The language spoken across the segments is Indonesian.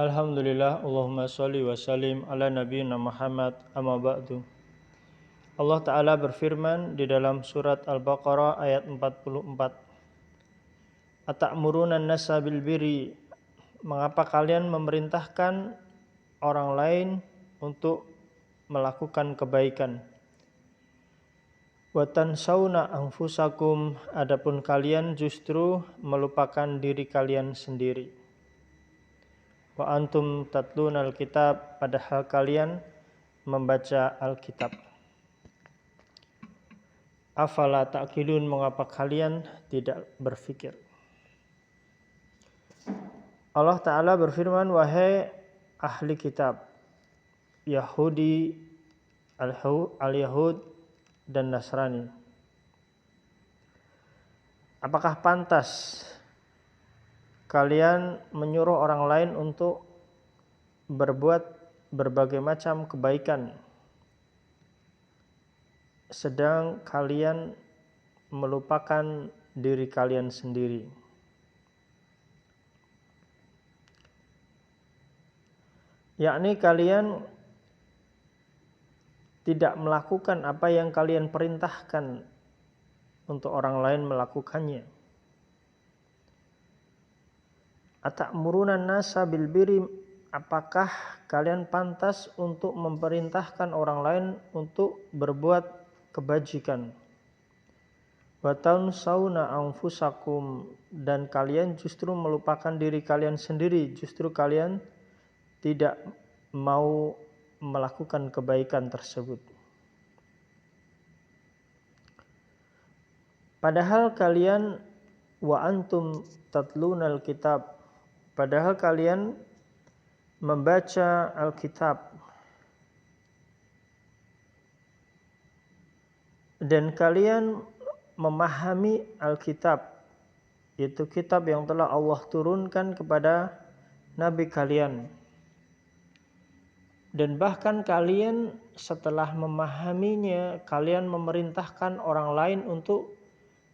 Alhamdulillah, Allahumma sholli wa sallim ala nabiyyina Muhammad amma ba'du. Allah Ta'ala berfirman di dalam surat Al-Baqarah ayat 44. Ata'muruna an-nasa bil birri, mengapa kalian memerintahkan orang lain untuk melakukan kebaikan? Wa tansawna anfusakum, adapun kalian justru melupakan diri kalian sendiri. Wa antum tatluna al-kitab, padahal kalian membaca Alkitab. Afala ta'qilun, mengapa kalian tidak berfikir? Allah Ta'ala berfirman, wahai ahli kitab, Yahudi, al-Yahud dan Nasrani, apakah pantas kalian menyuruh orang lain untuk berbuat berbagai macam kebaikan, sedang kalian melupakan diri kalian sendiri? Yakni kalian tidak melakukan apa yang kalian perintahkan untuk orang lain melakukannya. Ata'muruna an-nasa bil birri, apakah kalian pantas untuk memerintahkan orang lain untuk berbuat kebajikan? Wa tansawna anfusakum, dan kalian justru melupakan diri kalian sendiri, justru kalian tidak mau melakukan kebaikan tersebut. Padahal kalian wa antum tatlunal kitab, padahal kalian membaca Alkitab dan kalian memahami Alkitab, yaitu kitab yang telah Allah turunkan kepada nabi kalian. Dan bahkan kalian setelah memahaminya, kalian memerintahkan orang lain untuk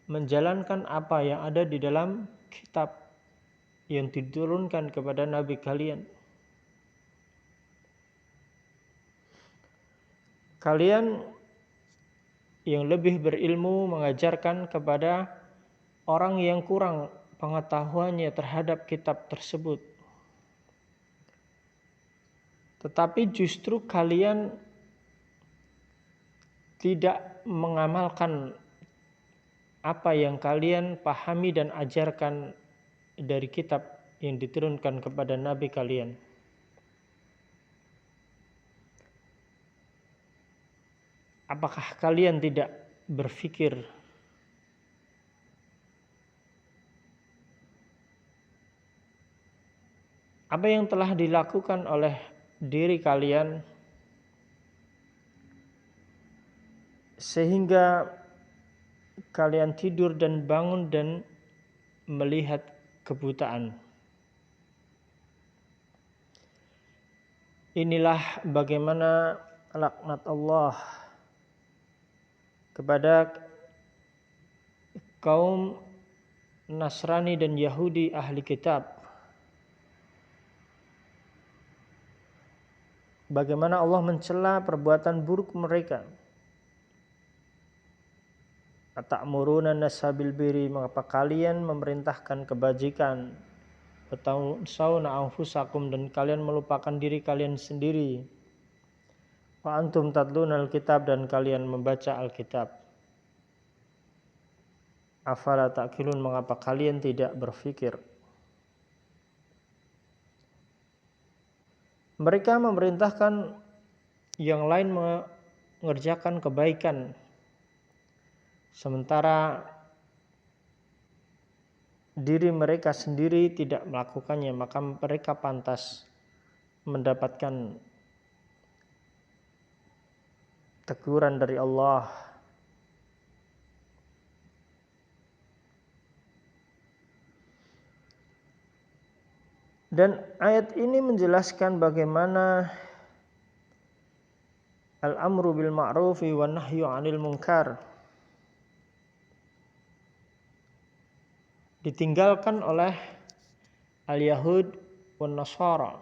menjalankan apa yang ada di dalam kitab yang diturunkan kepada nabi kalian. Kalian yang lebih berilmu mengajarkan kepada orang yang kurang pengetahuannya terhadap kitab tersebut. Tetapi justru kalian tidak mengamalkan apa yang kalian pahami dan ajarkan dari kitab yang diturunkan kepada nabi kalian. Apakah kalian tidak berfikir? Apa yang telah dilakukan oleh diri kalian sehingga kalian tidur dan bangun dan melihat kebutaan? Inilah bagaimana laknat Allah kepada kaum Nasrani dan Yahudi ahli kitab. Bagaimana Allah mencela perbuatan buruk mereka. Ata'muruna an-nasa bil birri, mengapa kalian memerintahkan kebajikan? Wa tansawna anfusakum, dan kalian melupakan diri kalian sendiri. Wa antum tatlunal kitab, dan kalian membaca Alkitab. Afala ta'qilun, mengapa kalian tidak berfikir? Mereka memerintahkan yang lain mengerjakan kebaikan, sementara diri mereka sendiri tidak melakukannya, maka mereka pantas mendapatkan teguran dari Allah. Dan ayat ini menjelaskan bagaimana al-amru bil ma'rufi wa nahyu 'anil munkar ditinggalkan oleh al-Yahud wan Nasara,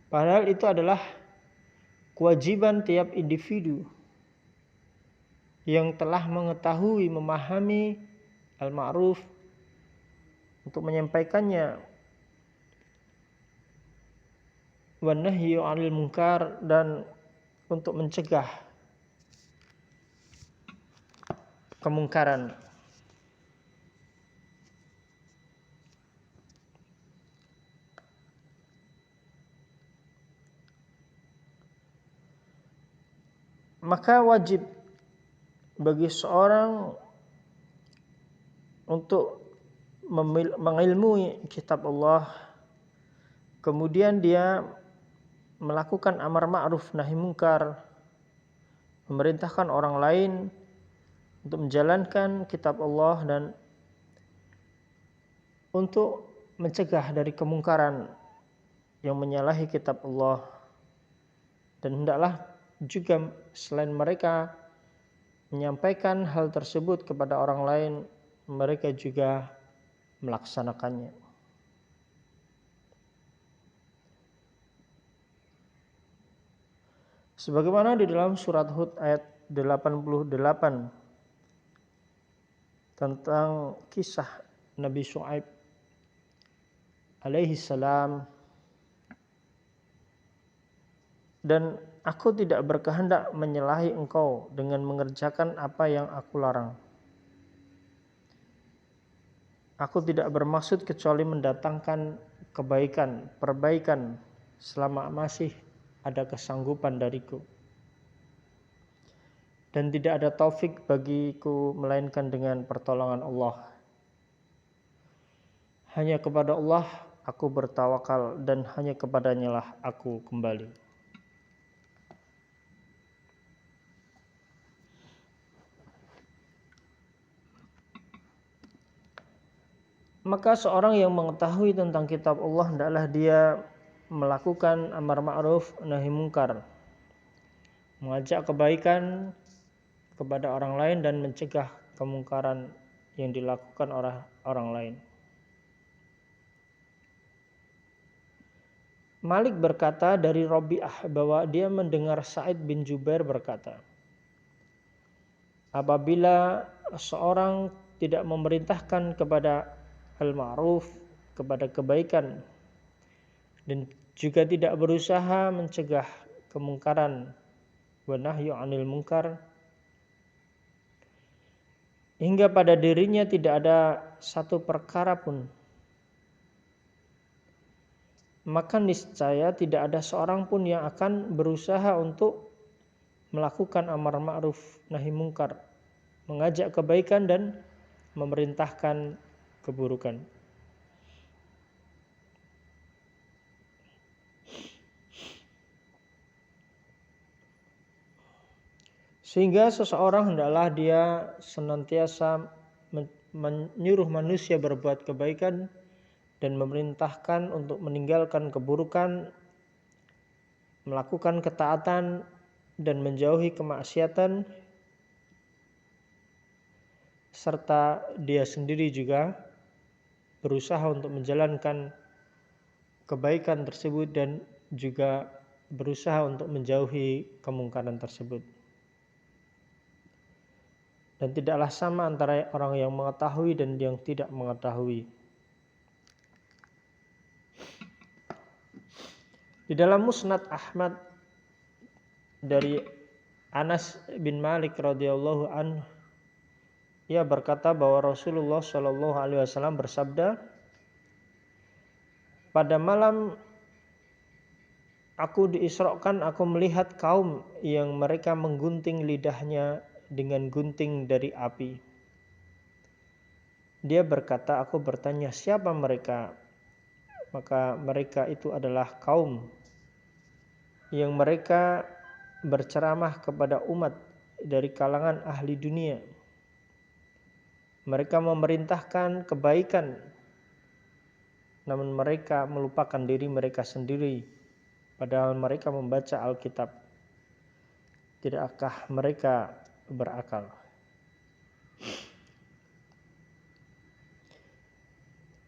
Padahal itu adalah kewajiban tiap individu yang telah mengetahui, memahami al-ma'ruf untuk menyampaikannya, wan nahyu 'anil munkar, dan untuk mencegah kemungkaran. Maka wajib bagi seorang untuk mengilmui kitab Allah, kemudian dia melakukan amar ma'ruf nahi munkar, memerintahkan orang lain untuk menjalankan kitab Allah dan untuk mencegah dari kemungkaran yang menyalahi kitab Allah. Dan hendaklah juga selain mereka menyampaikan hal tersebut kepada orang lain, mereka juga melaksanakannya. Sebagaimana di dalam surat Hud ayat 88 tentang kisah Nabi Syuaib alaihi salam, dan aku tidak berkehendak menyalahi engkau dengan mengerjakan apa yang aku larang. Aku tidak bermaksud kecuali mendatangkan kebaikan, perbaikan selama masih ada kesanggupan dariku. Dan tidak ada taufik bagiku melainkan dengan pertolongan Allah. Hanya kepada Allah aku bertawakal dan hanya kepadanya lah aku kembali. Maka seorang yang mengetahui tentang kitab Allah hendaklah dia melakukan amar ma'ruf nahi munkar, mengajak kebaikan kepada orang lain dan mencegah kemungkaran yang dilakukan oleh orang lain. Malik berkata dari Rabi'ah bahwa dia mendengar Sa'id bin Jubair berkata, apabila seorang tidak memerintahkan kepada al-ma'ruf, kepada kebaikan, dan juga tidak berusaha mencegah kemungkaran, wa nahyu 'anil munkar, hingga pada dirinya tidak ada satu perkara pun, maka niscaya tidak ada seorang pun yang akan berusaha untuk melakukan amar ma'ruf nahi munkar, mengajak kebaikan dan memerintahkan keburukan. Sehingga seseorang hendaklah dia senantiasa menyuruh manusia berbuat kebaikan dan memerintahkan untuk meninggalkan keburukan, melakukan ketaatan dan menjauhi kemaksiatan, serta dia sendiri juga berusaha untuk menjalankan kebaikan tersebut dan juga berusaha untuk menjauhi kemungkaran tersebut. Dan tidaklah sama antara orang yang mengetahui dan yang tidak mengetahui. Di dalam Musnad Ahmad dari Anas bin Malik radhiyallahu anhu, ia berkata bahwa Rasulullah shallallahu alaihi wasallam bersabda, pada malam aku diisrakan, aku melihat kaum yang mereka menggunting lidahnya dengan gunting dari api. Dia berkata, aku bertanya, siapa mereka? Maka mereka itu adalah kaum yang mereka berceramah kepada umat dari kalangan ahli dunia. Mereka memerintahkan kebaikan, namun mereka melupakan diri mereka sendiri, padahal mereka membaca Alkitab. Tidakkah mereka berakal?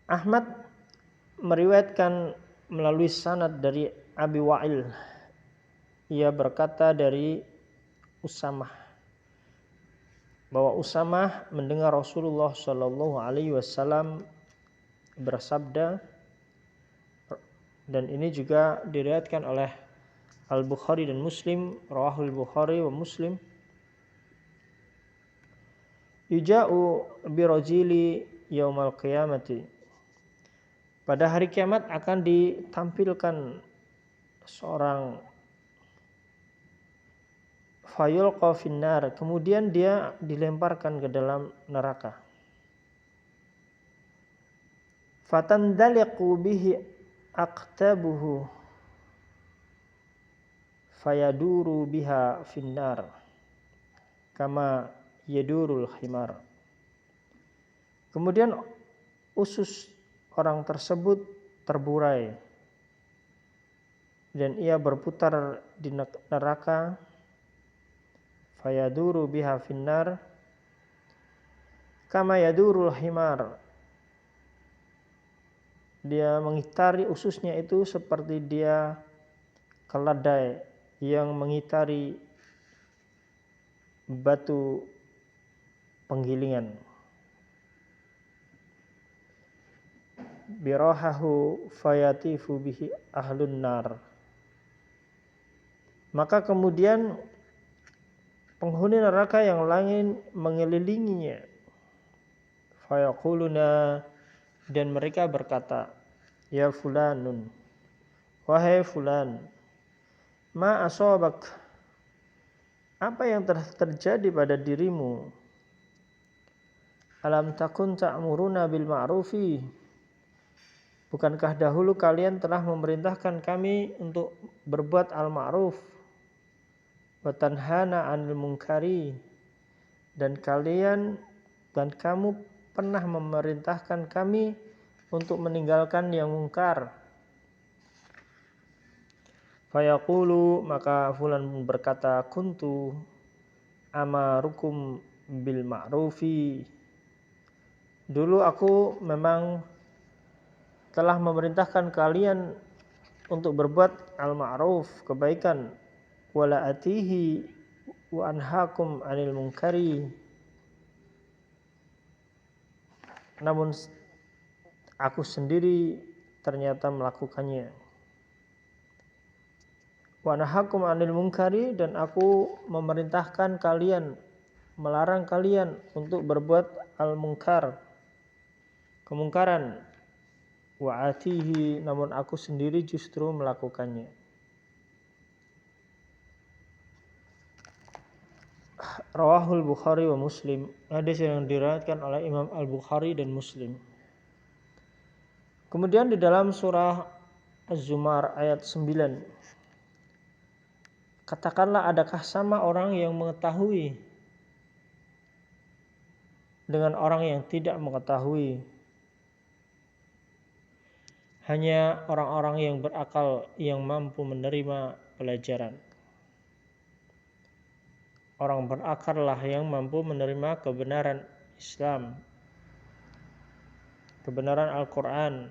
Ahmad meriwayatkan melalui sanad dari Abi Wa'il, ia berkata dari Usamah, bahwa Usamah mendengar Rasulullah Shallallahu Alaihi Wasallam bersabda, dan ini juga diriwayatkan oleh Al-Bukhari dan Muslim, rawahul Bukhari wa Muslim, yuja'u birajili yaumal qiyamati, pada hari kiamat akan ditampilkan seorang, fayulqa finnar, kemudian dia dilemparkan ke dalam neraka, fatandaliqu bihi aqtabuhu fayaduru biha finnar kama yadurul khimar. Kemudian usus orang tersebut terburai dan ia berputar di neraka, fayaduru biha finnar kama yadurul himar, dia mengitari ususnya itu seperti dia keledai yang mengitari batu penggilingan. Birahahu fayatifu bihi ahlun nar, maka kemudian penghuni neraka yang lain mengelilinginya, fayaquluna, dan mereka berkata, ya fulanun, wahai fulan, ma asabak, apa yang telah terjadi pada dirimu, alam takun ta'muruna bil ma'rufi, bukankah dahulu kalian telah memerintahkan kami untuk berbuat al-ma'ruf, wa tanhana 'anil munkari, dan kamu pernah memerintahkan kami untuk meninggalkan yang mungkar. Fayaqulu, maka fulan berkata, kuntu amarukum bil ma'rufi, dulu aku memang telah memerintahkan kalian untuk berbuat al-ma'ruf, kebaikan, wala atihi wa anhaakum 'anil munkari, namun aku sendiri ternyata melakukannya. Wa nahakum 'anil munkari, dan aku memerintahkan kalian, melarang kalian untuk berbuat al-munkar, kemungkaran. Wa atihi, namun aku sendiri justru melakukannya. Rawahul Bukhari wa Muslim, hadis yang diriwayatkan oleh Imam Al-Bukhari dan Muslim. Kemudian di dalam surah Az-Zumar ayat 9, katakanlah, adakah sama orang yang mengetahui dengan orang yang tidak mengetahui? Hanya orang-orang yang berakal yang mampu menerima pelajaran. Orang berakal lah yang mampu menerima kebenaran Islam, kebenaran Al-Quran.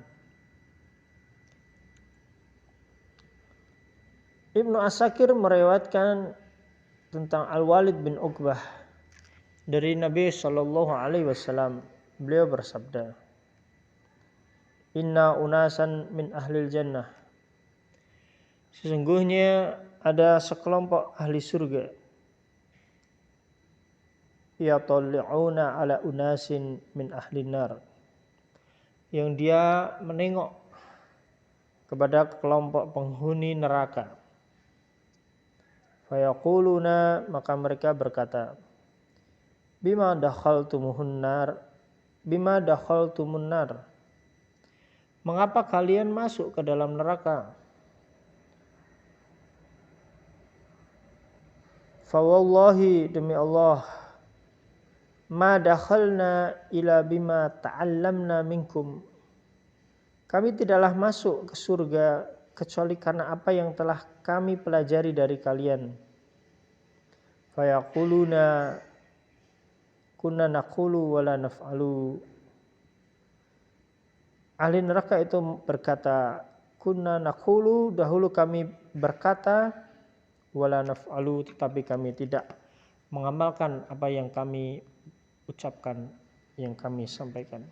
Ibnu Asakir meriwayatkan tentang Al-Walid bin Uqbah dari Nabi Shallallahu Alaihi Wasallam. Beliau bersabda, inna unasan min ahlil jannah, sesungguhnya ada sekelompok ahli surga, yatali'una ala unasin min ahlin nar, yang dia menengok kepada kelompok penghuni neraka. Fayaquluna, maka mereka berkata, bima dakhaltumuhun nar, bima dakhaltumun nar, mengapa kalian masuk ke dalam neraka? Fawallahi, demi Allah, ma dakhalna ila bima ta'allamna minkum, kami tidaklah masuk ke surga kecuali karena apa yang telah kami pelajari dari kalian. Fayaquluna kunna naqulu wala naf'alu, ahli neraka itu berkata, kunna naqulu, dahulu kami berkata, wala naf'alu, tetapi kami tidak mengamalkan apa yang kami ucapkan, yang kami sampaikan.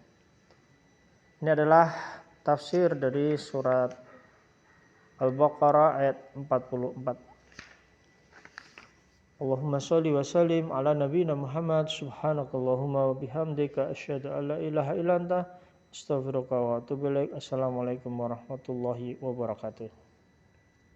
Ini adalah tafsir dari surat Al-Baqarah ayat 44. Allahumma sholli wa sallim ala nabiyyina Muhammad, subhanakallahumma wa bihamdika asyhadu an la ilaha illa anta astaghfiruka wa atubu ilaik. Assalamualaikum warahmatullahi wabarakatuh.